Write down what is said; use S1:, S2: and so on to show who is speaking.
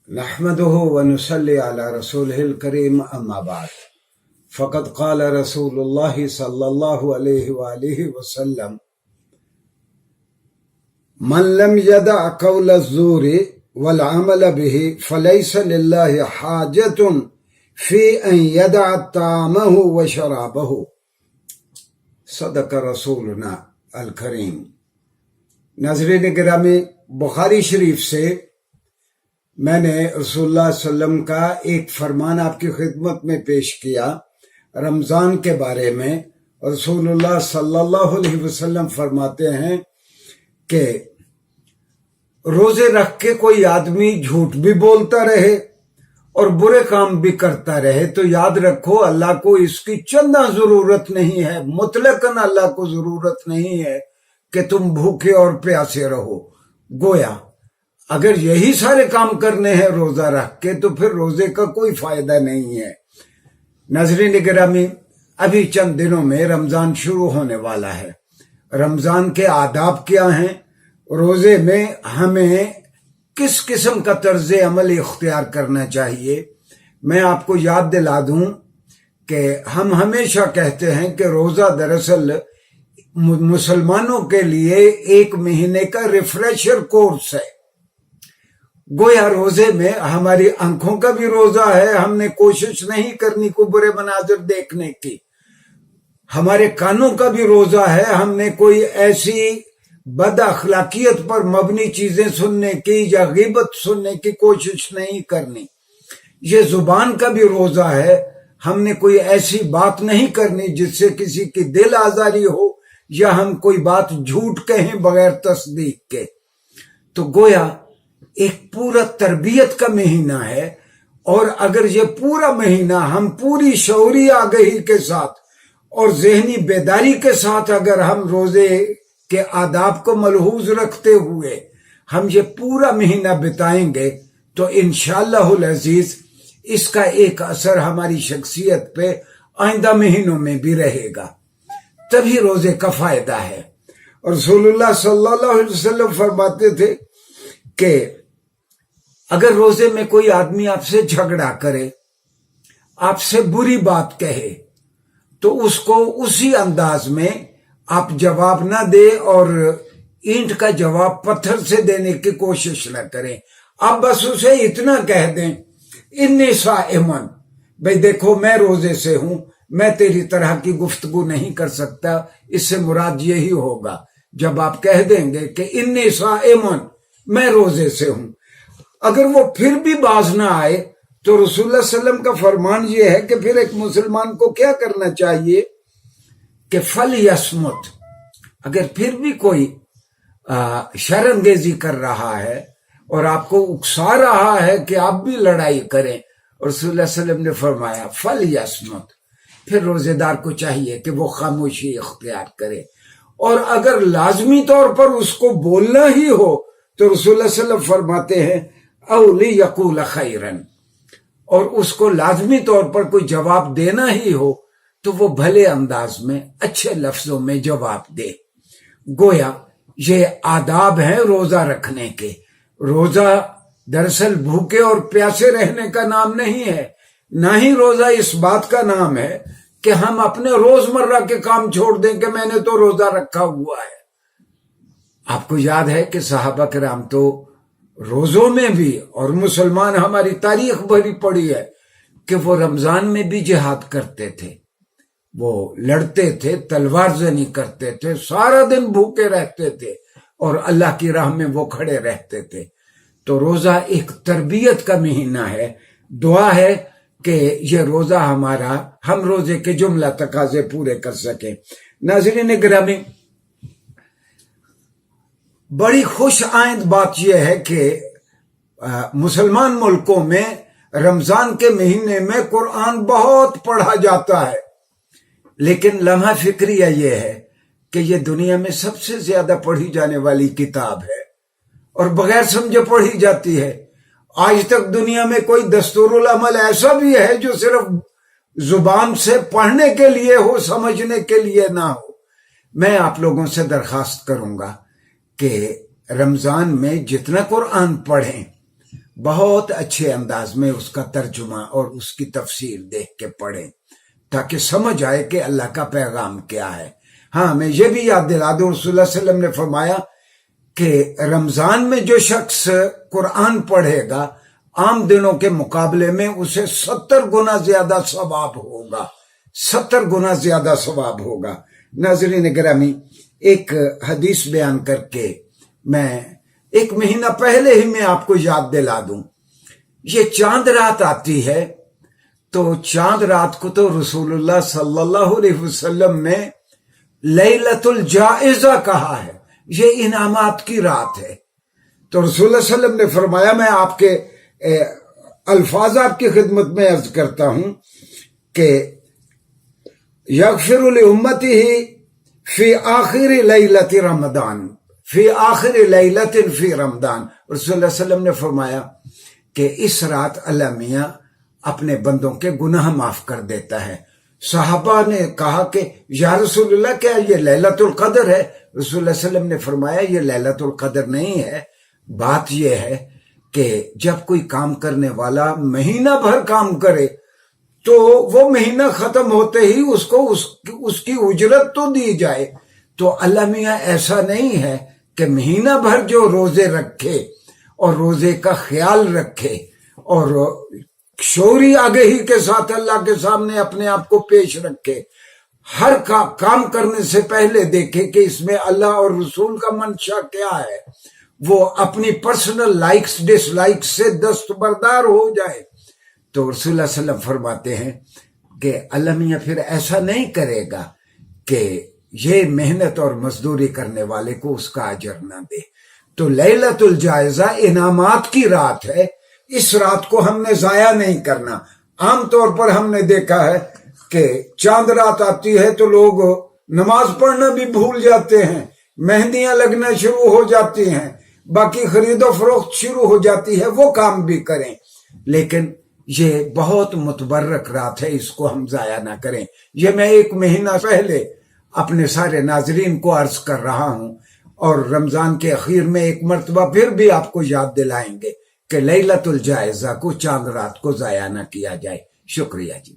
S1: نحمده ونصلي على رسوله الكريم أما بعد فقد قال رسول الله صلى الله عليه وآله وسلم من لم يدع قول الزور والعمل به فليس لله حاجة في أن يدع طعامه وشرابه صدق رسولنا الكريم۔ ناظرین گرامی، بخاری شریف سے میں نے رسول اللہ صلی اللہ علیہ وسلم کا ایک فرمان آپ کی خدمت میں پیش کیا رمضان کے بارے میں۔ رسول اللہ صلی اللہ علیہ وسلم فرماتے ہیں کہ روزے رکھ کے کوئی آدمی جھوٹ بھی بولتا رہے اور برے کام بھی کرتا رہے تو یاد رکھو اللہ کو اس کی چندہ ضرورت نہیں ہے، مطلقاً اللہ کو ضرورت نہیں ہے کہ تم بھوکے اور پیاسے رہو۔ گویا اگر یہی سارے کام کرنے ہیں روزہ رکھ کے تو پھر روزے کا کوئی فائدہ نہیں ہے۔ ناظرین گرامی، ابھی چند دنوں میں رمضان شروع ہونے والا ہے۔ رمضان کے آداب کیا ہیں؟ روزے میں ہمیں کس قسم کا طرز عمل اختیار کرنا چاہیے؟ میں آپ کو یاد دلا دوں کہ ہم ہمیشہ کہتے ہیں کہ روزہ دراصل مسلمانوں کے لیے ایک مہینے کا ریفریشر کورس ہے۔ گویا روزے میں ہماری آنکھوں کا بھی روزہ ہے، ہم نے کوشش نہیں کرنی کو برے مناظر دیکھنے کی۔ ہمارے کانوں کا بھی روزہ ہے، ہم نے کوئی ایسی بد اخلاقیت پر مبنی چیزیں سننے کی یا غیبت سننے کی کوشش نہیں کرنی۔ یہ زبان کا بھی روزہ ہے، ہم نے کوئی ایسی بات نہیں کرنی جس سے کسی کی دل آزاری ہو یا ہم کوئی بات جھوٹ کہیں بغیر تصدیق کے۔ تو گویا ایک پورا تربیت کا مہینہ ہے، اور اگر یہ پورا مہینہ ہم پوری شعوری آگہی کے ساتھ اور ذہنی بیداری کے ساتھ اگر ہم روزے کے آداب کو ملحوظ رکھتے ہوئے ہم یہ پورا مہینہ بتائیں گے تو انشاءاللہ العزیز اس کا ایک اثر ہماری شخصیت پہ آئندہ مہینوں میں بھی رہے گا، تبھی روزے کا فائدہ ہے۔ اور رسول اللہ صلی اللہ علیہ وسلم فرماتے تھے کہ اگر روزے میں کوئی آدمی آپ سے جھگڑا کرے، آپ سے بری بات کہے، تو اس کو اسی انداز میں آپ جواب نہ دے اور اینٹ کا جواب پتھر سے دینے کی کوشش نہ کریں۔ آپ بس اسے اتنا کہہ دیں، انی صائمن، بھئی دیکھو میں روزے سے ہوں، میں تیری طرح کی گفتگو نہیں کر سکتا۔ اس سے مراد یہی ہوگا جب آپ کہہ دیں گے کہ انی صائمن، میں روزے سے ہوں، اگر وہ پھر بھی باز نہ آئے تو رسول اللہ صلی اللہ علیہ وسلم کا فرمان یہ ہے کہ پھر ایک مسلمان کو کیا کرنا چاہیے کہ فَلْيَصْمُتْ، اگر پھر بھی کوئی شرانگیزی کر رہا ہے اور آپ کو اکسا رہا ہے کہ آپ بھی لڑائی کریں، اور رسول اللہ صلی اللہ علیہ وسلم نے فرمایا فَلْيَصْمُتْ، پھر روزے دار کو چاہیے کہ وہ خاموشی اختیار کرے۔ اور اگر لازمی طور پر اس کو بولنا ہی ہو تو رسول اللہ صلی اللہ علیہ وسلم فرماتے ہیں اَوْ لِيَقُولَ خَيْرًا، اور اس کو لازمی طور پر کوئی جواب دینا ہی ہو تو وہ بھلے انداز میں اچھے لفظوں میں جواب دے۔ گویا یہ آداب ہیں روزہ رکھنے کے۔ روزہ دراصل بھوکے اور پیاسے رہنے کا نام نہیں ہے، نہ ہی روزہ اس بات کا نام ہے کہ ہم اپنے روزمرہ کے کام چھوڑ دیں کہ میں نے تو روزہ رکھا ہوا ہے۔ آپ کو یاد ہے کہ صحابہ کرام تو روزوں میں بھی، اور مسلمان ہماری تاریخ بھری پڑی ہے کہ وہ رمضان میں بھی جہاد کرتے تھے، وہ لڑتے تھے، تلوار زنی کرتے تھے، سارا دن بھوکے رہتے تھے اور اللہ کی راہ میں وہ کھڑے رہتے تھے۔ تو روزہ ایک تربیت کا مہینہ ہے۔ دعا ہے کہ یہ روزہ ہمارا، ہم روزے کے جملہ تقاضے پورے کر سکیں۔ ناظرین گرامی، بڑی خوش آئند بات یہ ہے کہ مسلمان ملکوں میں رمضان کے مہینے میں قرآن بہت پڑھا جاتا ہے، لیکن لمحہ فکریہ یہ ہے کہ یہ دنیا میں سب سے زیادہ پڑھی جانے والی کتاب ہے اور بغیر سمجھے پڑھی جاتی ہے۔ آج تک دنیا میں کوئی دستور العمل ایسا بھی ہے جو صرف زبان سے پڑھنے کے لیے ہو، سمجھنے کے لیے نہ ہو۔ میں آپ لوگوں سے درخواست کروں گا کہ رمضان میں جتنا قرآن پڑھیں بہت اچھے انداز میں اس کا ترجمہ اور اس کی تفسیر دیکھ کے پڑھیں تاکہ سمجھ آئے کہ اللہ کا پیغام کیا ہے۔ ہاں میں یہ بھی یاد دلا دوں، رسول اللہ صلی اللہ علیہ وسلم نے فرمایا کہ رمضان میں جو شخص قرآن پڑھے گا عام دنوں کے مقابلے میں اسے 70 گنا زیادہ ثواب ہوگا، 70 گنا زیادہ ثواب ہوگا۔ ناظرین گرامی، ایک حدیث بیان کر کے میں 1 مہینہ پہلے ہی میں آپ کو یاد دلا دوں، یہ چاند رات آتی ہے تو چاند رات کو تو رسول اللہ صلی اللہ علیہ وسلم نے لیلۃ الجائزہ کہا ہے، یہ انعامات کی رات ہے۔ تو رسول اللہ صلی اللہ علیہ وسلم نے فرمایا، میں آپ کے الفاظ آپ کی خدمت میں عرض کرتا ہوں کہ یغفر لامتہ فی آخر لیلۃ رمضان، فی آخر لیلۃ فی رمضان، رسول اللہ صلی اللہ علیہ وسلم نے فرمایا کہ اس رات اللہ میاں اپنے بندوں کے گناہ معاف کر دیتا ہے۔ صحابہ نے کہا کہ یا رسول اللہ کیا یہ لیلۃ القدر ہے؟ رسول اللہ صلی اللہ علیہ وسلم نے فرمایا یہ لیلۃ القدر نہیں ہے، بات یہ ہے کہ جب کوئی کام کرنے والا مہینہ بھر کام کرے تو وہ مہینہ ختم ہوتے ہی اس کو اس کی اجرت تو دی جائے۔ تو اللہ میاں ایسا نہیں ہے کہ مہینہ بھر جو روزے رکھے اور روزے کا خیال رکھے اور شعوری آگہی کے ساتھ اللہ کے سامنے اپنے آپ کو پیش رکھے، ہر کام کرنے سے پہلے دیکھے کہ اس میں اللہ اور رسول کا منشا کیا ہے، وہ اپنی پرسنل لائکس ڈس لائکس سے دستبردار ہو جائے۔ تو رسول اللہ صلی اللہ علیہ وسلم فرماتے ہیں کہ اللہ میاں پھر ایسا نہیں کرے گا کہ یہ محنت اور مزدوری کرنے والے کو اس کا اجر نہ دے۔ تو لیلۃ الجائزہ انعامات کی رات ہے، اس رات کو ہم نے ضائع نہیں کرنا۔ عام طور پر ہم نے دیکھا ہے کہ چاند رات آتی ہے تو لوگ نماز پڑھنا بھی بھول جاتے ہیں، مہندیاں لگنا شروع ہو جاتی ہیں، باقی خرید و فروخت شروع ہو جاتی ہے، وہ کام بھی کریں، لیکن یہ بہت متبرک رات ہے، اس کو ہم ضائع نہ کریں۔ یہ میں 1 مہینہ پہلے اپنے سارے ناظرین کو عرض کر رہا ہوں، اور رمضان کے اخیر میں ایک مرتبہ پھر بھی آپ کو یاد دلائیں گے کہ لیلۃ الجائزہ کو چاند رات کو ضائع نہ کیا جائے۔ شکریہ جی۔